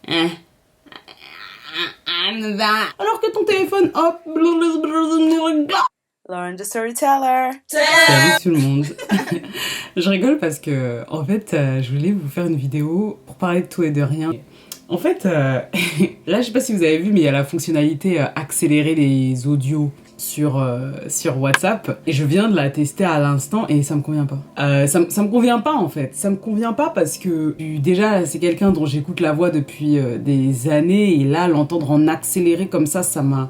Alors que ton téléphone, hop. Lauren the Storyteller. Salut tout le monde. Je rigole parce que, en fait, je voulais vous faire une vidéo pour parler de tout et de rien. En fait, là, je sais pas si vous avez vu, mais il y a la fonctionnalité accélérer les audios sur WhatsApp. Et je viens de la tester à l'instant et ça me convient pas. Ça me convient pas, en fait. Ça me convient pas parce que, déjà, c'est quelqu'un dont j'écoute la voix depuis des années. Et là, l'entendre en accéléré comme ça m'a...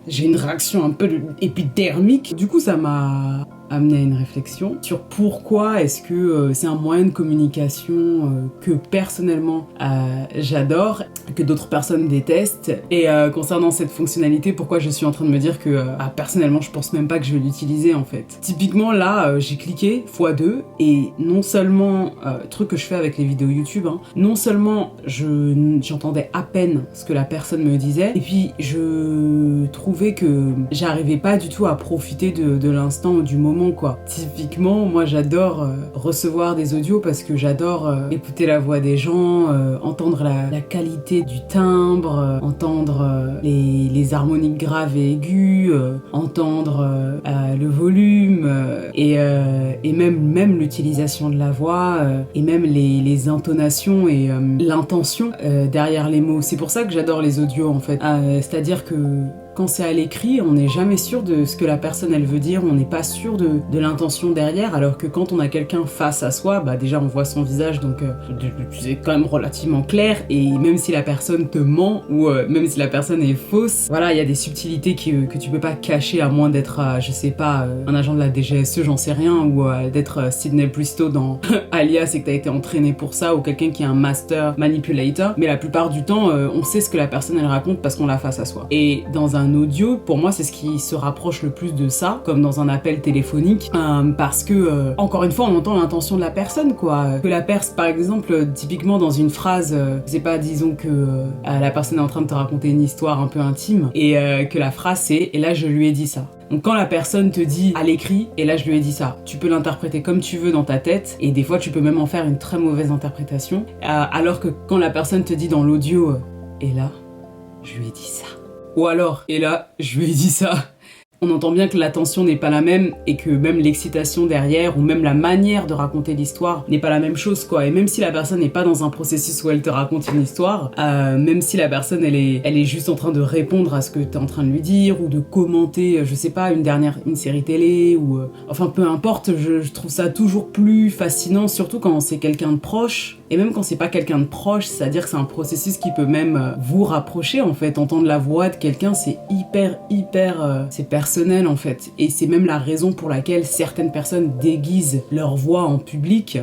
J'ai une réaction un peu épidermique. Du coup, ça m'a amené à une réflexion sur pourquoi est-ce que c'est un moyen de communication que personnellement j'adore, que d'autres personnes détestent. Et concernant cette fonctionnalité, pourquoi je suis en train de me dire que personnellement, je pense même pas que je vais l'utiliser en fait. Typiquement là, j'ai cliqué x2 et non seulement, truc que je fais avec les vidéos YouTube, hein, non seulement j'entendais à peine ce que la personne me disait, et puis je trouvais que j'arrivais pas du tout à profiter de l'instant, du moment quoi. Typiquement, moi j'adore recevoir des audios parce que j'adore écouter la voix des gens, entendre la qualité du timbre, entendre les harmoniques graves et aiguës, entendre le volume et même l'utilisation de la voix et même les intonations et l'intention derrière les mots. C'est pour ça que j'adore les audios en fait. C'est-à-dire que quand c'est à l'écrit, on n'est jamais sûr de ce que la personne elle veut dire, on n'est pas sûr de l'intention derrière, alors que quand on a quelqu'un face à soi, bah déjà on voit son visage, donc c'est quand même relativement clair, et même si la personne te ment, ou même si la personne est fausse, voilà, il y a des subtilités que tu peux pas cacher, à moins d'être, je sais pas, un agent de la DGSE, j'en sais rien, ou d'être Sidney Bristow dans Alias et que t'as été entraîné pour ça, ou quelqu'un qui est un master manipulator, mais la plupart du temps, on sait ce que la personne elle raconte parce qu'on l'a face à soi. Et dans un audio, pour moi c'est ce qui se rapproche le plus de ça, comme dans un appel téléphonique, parce que encore une fois on entend l'intention de la personne quoi, que la personne par exemple typiquement dans une phrase, c'est pas disons que la personne est en train de te raconter une histoire un peu intime et que la phrase c'est et là je lui ai dit ça. Donc quand la personne te dit à l'écrit, et là je lui ai dit ça, tu peux l'interpréter comme tu veux dans ta tête, et des fois tu peux même en faire une très mauvaise interprétation, alors que quand la personne te dit dans l'audio, et là, je lui ai dit ça. Ou alors, et là, je lui ai dit ça. On entend bien que l'attention n'est pas la même et que même l'excitation derrière ou même la manière de raconter l'histoire n'est pas la même chose quoi. Et même si la personne n'est pas dans un processus où elle te raconte une histoire, même si la personne elle est juste en train de répondre à ce que t'es en train de lui dire ou de commenter, je sais pas, une série télé ou enfin peu importe, je trouve ça toujours plus fascinant, surtout quand c'est quelqu'un de proche. Et même quand c'est pas quelqu'un de proche, c'est-à-dire que c'est un processus qui peut même vous rapprocher en fait. Entendre la voix de quelqu'un, c'est hyper c'est personnel en fait. Et c'est même la raison pour laquelle certaines personnes déguisent leur voix en public.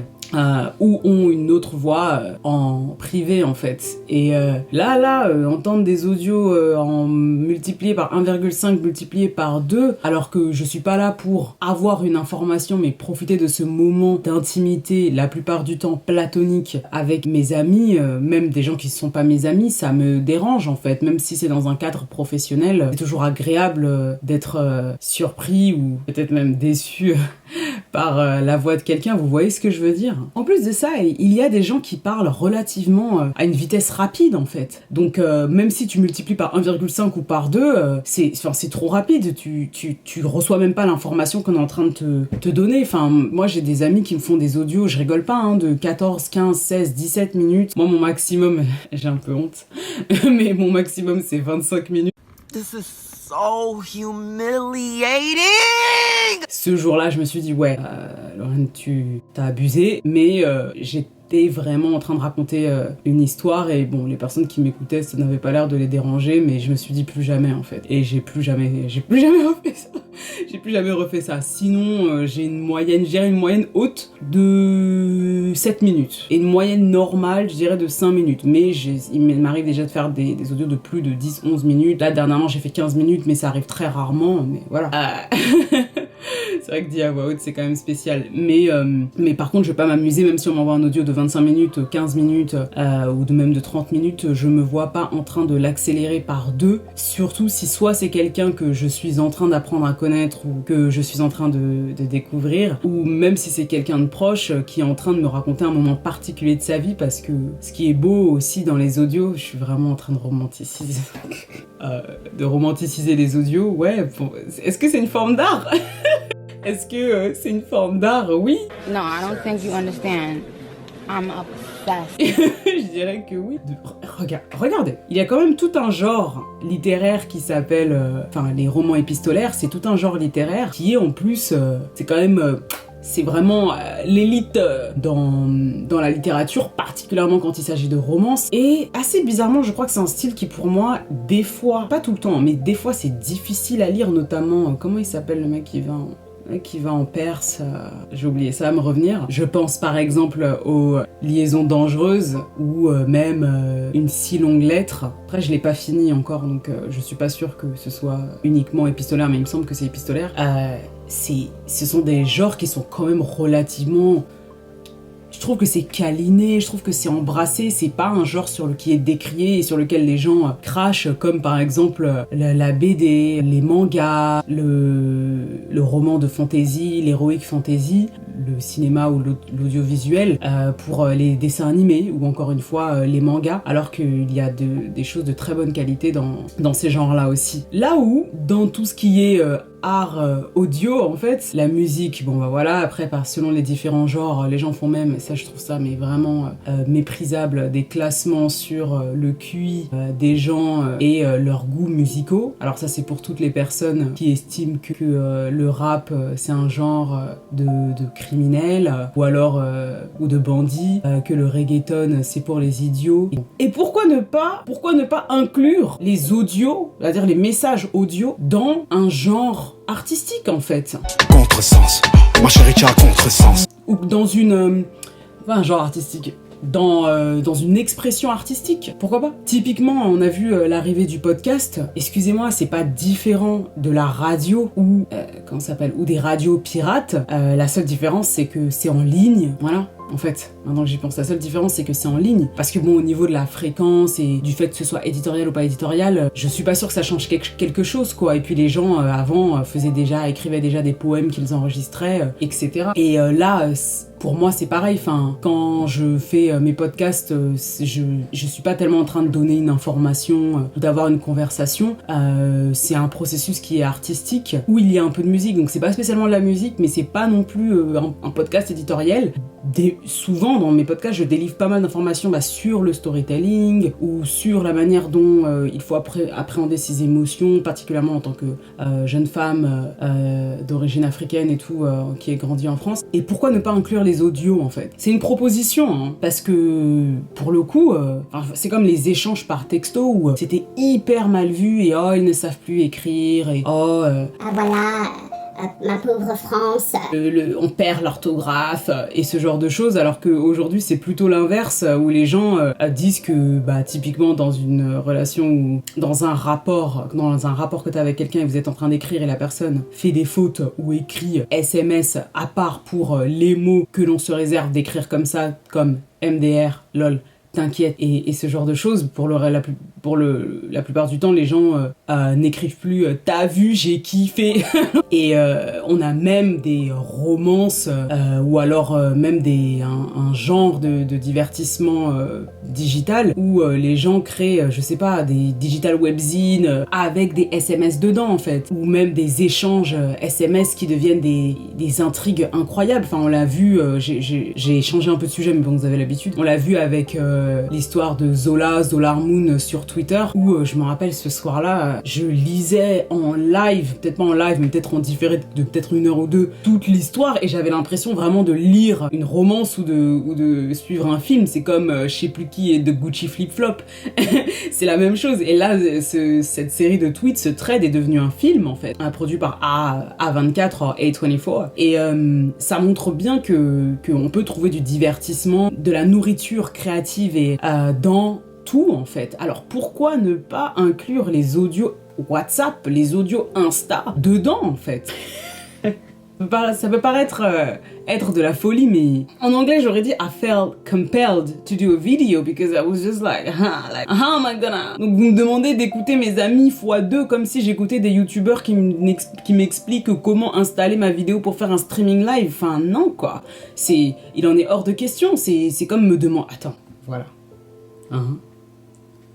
Ou ont une autre voix en privé en fait. Et entendre des audios en multiplié par 1,5 multiplié par 2, alors que je suis pas là pour avoir une information mais profiter de ce moment d'intimité, la plupart du temps platonique, avec mes amis, même des gens qui ne sont pas mes amis, ça me dérange en fait, même si c'est dans un cadre professionnel. C'est toujours agréable d'être surpris ou peut-être même déçu par la voix de quelqu'un, vous voyez ce que je veux dire? En plus de ça, il y a des gens qui parlent relativement à une vitesse rapide en fait. Donc même si tu multiplies par 1,5 ou par 2, c'est trop rapide, tu reçois même pas l'information qu'on est en train de te donner. Enfin, moi j'ai des amis qui me font des audios, je rigole pas, hein, de 14, 15, 16, 17 minutes. Moi mon maximum, j'ai un peu honte, mais mon maximum c'est 25 minutes. This is so humiliating. Ce jour-là, je me suis dit, ouais, Lauren, tu t'as abusé, mais j'étais vraiment en train de raconter une histoire et bon, les personnes qui m'écoutaient, ça n'avait pas l'air de les déranger, mais je me suis dit plus jamais en fait. Et j'ai plus jamais refait ça. J'ai plus jamais refait ça. Sinon, j'ai une moyenne haute de 7 minutes. Et une moyenne normale, je dirais de 5 minutes. Mais il m'arrive déjà de faire des audios de plus de 10-11 minutes. Là, dernièrement, j'ai fait 15 minutes, mais ça arrive très rarement, mais voilà. C'est vrai que dit à voix haute, c'est quand même spécial. Mais par contre, je vais pas m'amuser, même si on m'envoie un audio de 25 minutes, 15 minutes, ou de même de 30 minutes, je me vois pas en train de l'accélérer par 2. Surtout si soit c'est quelqu'un que je suis en train d'apprendre à connaître ou que je suis en train de découvrir, ou même si c'est quelqu'un de proche qui est en train de me raconter un moment particulier de sa vie, parce que ce qui est beau aussi dans les audios, je suis vraiment en train de romanticiser les audios, ouais. Est-ce que c'est une forme d'art? Est-ce que c'est une forme d'art? Oui. No, I don't think you understand. I'm obsessed. Je dirais que oui. Regardez, il y a quand même tout un genre littéraire qui s'appelle... Enfin, les romans épistolaires, c'est tout un genre littéraire qui est en plus... c'est quand même... c'est vraiment l'élite dans la littérature, particulièrement quand il s'agit de romance. Et assez bizarrement, je crois que c'est un style qui pour moi, des fois, pas tout le temps, mais des fois c'est difficile à lire, notamment... comment il s'appelle le mec qui va en Perse, j'ai oublié, ça va me revenir. Je pense par exemple aux Liaisons dangereuses ou même Une si longue lettre. Après je l'ai pas fini encore, donc je suis pas sûre que ce soit uniquement épistolaire, mais il me semble que c'est épistolaire. Ce sont des genres qui sont quand même relativement... Je trouve que c'est câliné, je trouve que c'est embrassé, c'est pas un genre qui est décrié et sur lequel les gens crachent, comme par exemple la BD, les mangas, le roman de fantasy, l'heroic fantasy, le cinéma ou l'audiovisuel, pour les dessins animés ou encore une fois les mangas, alors qu'il y a des choses de très bonne qualité dans ces genres-là aussi. Là où, dans tout ce qui est art audio, en fait, la musique, bon bah voilà, après selon les différents genres, les gens font même, ça je trouve ça mais vraiment méprisable, des classements sur le QI des gens et leurs goûts musicaux. Alors ça c'est pour toutes les personnes qui estiment que le rap c'est un genre de criminels ou alors ou de bandits, que le reggaeton c'est pour les idiots. Et pourquoi ne pas inclure les audios, c'est-à-dire les messages audio dans un genre artistique en fait. Contresens, ma chérie tu as contresens. Ou dans un genre artistique. Dans une expression artistique, pourquoi pas? Typiquement, on a vu l'arrivée du podcast. Excusez-moi, c'est pas différent de la radio ou comment ça s'appelle, ou des radios pirates. La seule différence, c'est que c'est en ligne. Voilà. En fait, maintenant que j'y pense, la seule différence c'est que c'est en ligne. Parce que bon, au niveau de la fréquence et du fait que ce soit éditorial ou pas éditorial, je suis pas sûre que ça change quelque chose quoi. Et puis les gens avant écrivaient déjà des poèmes qu'ils enregistraient, etc. Et là, pour moi c'est pareil, enfin, quand je fais mes podcasts, je suis pas tellement en train de donner une information ou d'avoir une conversation. C'est un processus qui est artistique, où il y a un peu de musique, donc c'est pas spécialement de la musique, mais c'est pas non plus un podcast éditorial. Souvent dans mes podcasts je délivre pas mal d'informations sur le storytelling ou sur la manière dont il faut appréhender ses émotions, particulièrement en tant que jeune femme d'origine africaine et tout, qui est grandie en France. Et pourquoi ne pas inclure les audios en fait? C'est une proposition, hein, parce que pour le coup c'est comme les échanges par texto où c'était hyper mal vu et ils ne savent plus écrire et voilà, ma pauvre France. On perd l'orthographe et ce genre de choses, alors qu'aujourd'hui c'est plutôt l'inverse, où les gens disent que typiquement dans une relation ou dans un rapport que t'as avec quelqu'un et vous êtes en train d'écrire et la personne fait des fautes ou écrit SMS à part pour les mots que l'on se réserve d'écrire comme ça, comme MDR, lol, t'inquiète et ce genre de choses, pour la plupart du temps les gens n'écrivent plus t'as vu, j'ai kiffé et on a même des romances ou alors même un genre de divertissement digital où les gens créent je sais pas, des digital webzines avec des SMS dedans en fait, ou même des échanges SMS qui deviennent des intrigues incroyables. Enfin on l'a vu, j'ai changé un peu de sujet mais bon vous avez l'habitude, on l'a vu avec l'histoire de Zola Moon sur Twitter, où je me rappelle ce soir-là, je lisais en live, peut-être pas en live, mais peut-être en différé de peut-être 1 heure ou 2, toute l'histoire, et j'avais l'impression vraiment de lire une romance ou de suivre un film. C'est comme je sais plus qui est de Gucci Flip Flop. C'est la même chose. Et là, cette série de tweets, ce thread est devenu un film en fait, produit par A24, A24, et ça montre bien qu'on peut trouver du divertissement, de la nourriture créative et dans tout en fait. Alors pourquoi ne pas inclure les audios WhatsApp, les audios Insta dedans en fait? Ça peut paraître être de la folie, mais en anglais j'aurais dit I felt compelled to do a video because I was just like how am I gonna. Donc vous me demandez d'écouter mes amis x2 comme si j'écoutais des youtubeurs qui m'expliquent comment installer ma vidéo pour faire un streaming live. Enfin non quoi, il en est hors de question. C'est comme me demander. Attends, voilà.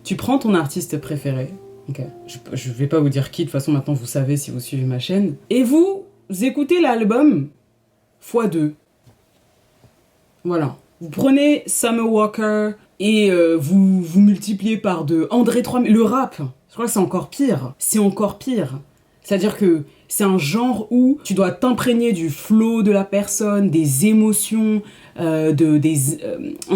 Tu prends ton artiste préféré. Ok. Je vais pas vous dire qui, de toute façon maintenant vous savez si vous suivez ma chaîne. Et vous écoutez l'album x2. Voilà. Vous prenez Summer Walker et vous multipliez par 2. André 3000, le rap, je crois que c'est encore pire. C'est encore pire. C'est-à-dire que c'est un genre où tu dois t'imprégner du flow de la personne, des émotions, en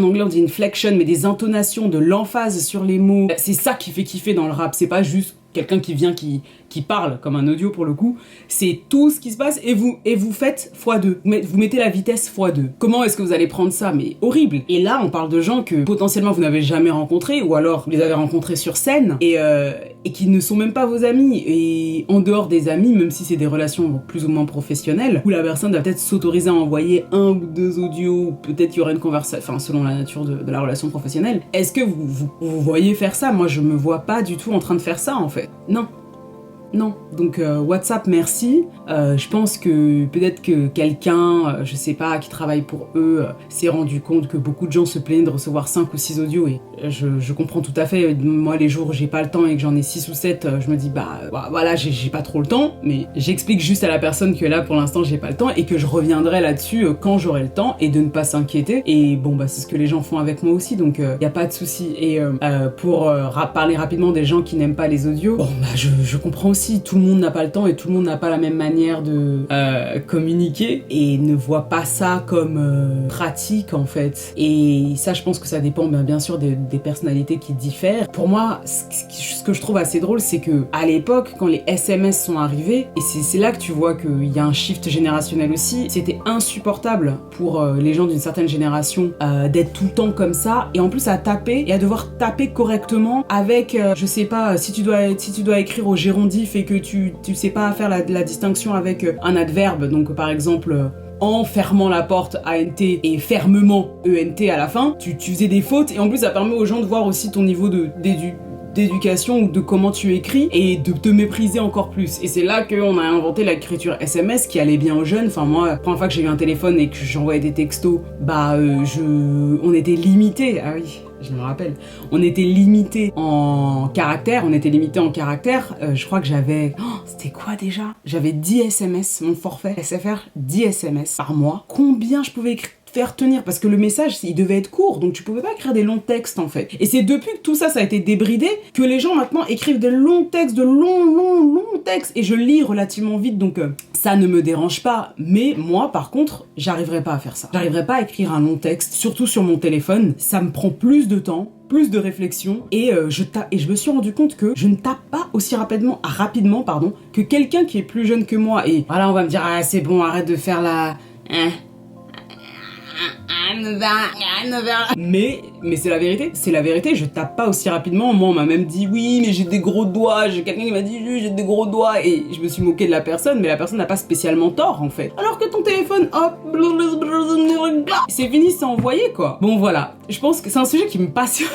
anglais on dit inflection, mais des intonations, de l'emphase sur les mots. C'est ça qui fait kiffer dans le rap, c'est pas juste quelqu'un qui vient, qui parle, comme un audio pour le coup, c'est tout ce qui se passe et vous faites x2. Vous mettez la vitesse x2. Comment est-ce que vous allez prendre ça? Mais horrible. Et là, on parle de gens que potentiellement vous n'avez jamais rencontrés ou alors vous les avez rencontrés sur scène et qui ne sont même pas vos amis. Et en dehors des amis, même si c'est des relations plus ou moins professionnelles, où la personne va peut-être s'autoriser à envoyer 1 ou 2 audios, ou peut-être qu'il y aurait une conversation, enfin selon la nature de la relation professionnelle. Est-ce que vous voyez faire ça? Moi, je me vois pas du tout en train de faire ça en fait. Non. Non, donc WhatsApp merci. Je pense que peut-être que quelqu'un, je sais pas, qui travaille pour eux, s'est rendu compte que beaucoup de gens se plaignent de recevoir 5 ou 6 audios et je comprends tout à fait. Moi les jours où j'ai pas le temps et que j'en ai 6 ou 7, je me dis voilà, j'ai pas trop le temps, mais j'explique juste à la personne que là pour l'instant j'ai pas le temps et que je reviendrai là-dessus quand j'aurai le temps et de ne pas s'inquiéter. Et bon c'est ce que les gens font avec moi aussi, donc y a pas de souci. Et pour parler rapidement des gens qui n'aiment pas les audios, je comprends aussi. Tout le monde n'a pas le temps et tout le monde n'a pas la même manière de communiquer et ne voit pas ça comme pratique en fait. Et ça, je pense que ça dépend bien sûr des personnalités qui diffèrent. Pour moi, ce que je trouve assez drôle, c'est que à l'époque, quand les SMS sont arrivés, et c'est là que tu vois qu'il y a un shift générationnel aussi, c'était insupportable pour les gens d'une certaine génération d'être tout le temps comme ça et en plus à taper et à devoir taper correctement avec, je sais pas, si tu dois écrire au gérondif et que tu sais pas faire la distinction avec un adverbe, donc par exemple en fermant la porte ANT et fermement ENT à la fin, tu faisais des fautes et en plus ça permet aux gens de voir aussi ton niveau d'éducation ou de comment tu écris et de te mépriser encore plus. Et c'est là qu'on a inventé l'écriture SMS qui allait bien aux jeunes. Enfin moi, la première fois que j'ai eu un téléphone et que j'envoyais des textos, on était limité. Ah oui, je me rappelle. On était limité en caractères. Je crois que j'avais... c'était quoi déjà? J'avais 10 SMS, mon forfait SFR, 10 SMS par mois. Combien je pouvais faire tenir? Parce que le message, il devait être court, donc tu pouvais pas écrire des longs textes en fait. Et c'est depuis que tout ça a été débridé que les gens maintenant écrivent des longs textes, de longs textes. Et je lis relativement vite, donc ça ne me dérange pas. Mais moi, par contre, j'arriverais pas à faire ça. J'arriverais pas à écrire un long texte, surtout sur mon téléphone. Ça me prend plus de temps, plus de réflexion et je me suis rendu compte que je ne tape pas aussi rapidement que quelqu'un qui est plus jeune que moi. Et voilà, on va me dire c'est bon, arrête de faire la mais c'est la vérité, je tape pas aussi rapidement. Moi on m'a même dit oui mais j'ai des gros doigts, j'ai quelqu'un qui m'a dit j'ai des gros doigts et je me suis moqué de la personne, mais la personne n'a pas spécialement tort en fait. Alors que ton téléphone, hop, c'est fini, c'est envoyé quoi. Bon voilà, je pense que c'est un sujet qui me passionne.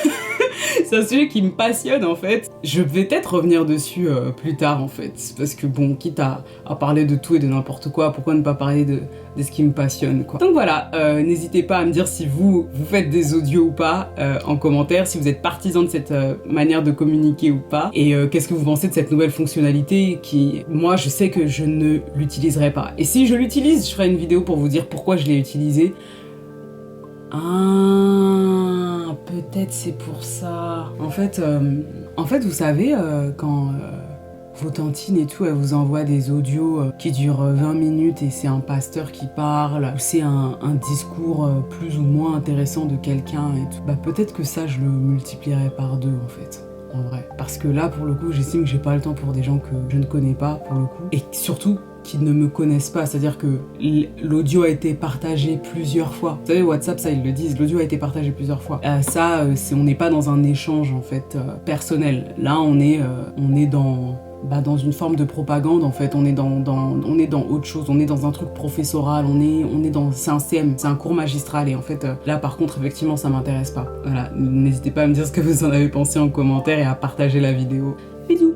C'est un sujet qui me passionne en fait. Je vais peut-être revenir dessus plus tard en fait, parce que bon, quitte à parler de tout et de n'importe quoi, pourquoi ne pas parler de ce qui me passionne quoi. Donc voilà, n'hésitez pas à me dire si vous faites des audios ou pas en commentaire, si vous êtes partisan de cette manière de communiquer ou pas, et qu'est-ce que vous pensez de cette nouvelle fonctionnalité qui, moi je sais que je ne l'utiliserai pas. Et si je l'utilise, je ferai une vidéo pour vous dire pourquoi je l'ai utilisé. Ah, peut-être c'est pour ça. En fait, vous savez, quand vos tantines et tout, elles vous envoient des audios qui durent 20 minutes et c'est un pasteur qui parle, ou c'est un discours plus ou moins intéressant de quelqu'un et tout, peut-être que ça, je le multiplierais par 2 en fait. En vrai. Parce que là, pour le coup, j'estime que j'ai pas le temps pour des gens que je ne connais pas, pour le coup. Et surtout, qui ne me connaissent pas, c'est-à-dire que l'audio a été partagé plusieurs fois. Vous savez, WhatsApp, ça ils le disent, l'audio a été partagé plusieurs fois. On n'est pas dans un échange en fait personnel. Là, on est dans une forme de propagande en fait. On est dans autre chose, on est dans un truc professoral, c'est un CM, c'est un cours magistral et en fait là par contre effectivement ça m'intéresse pas. Voilà, n'hésitez pas à me dire ce que vous en avez pensé en commentaire et à partager la vidéo. Bisous.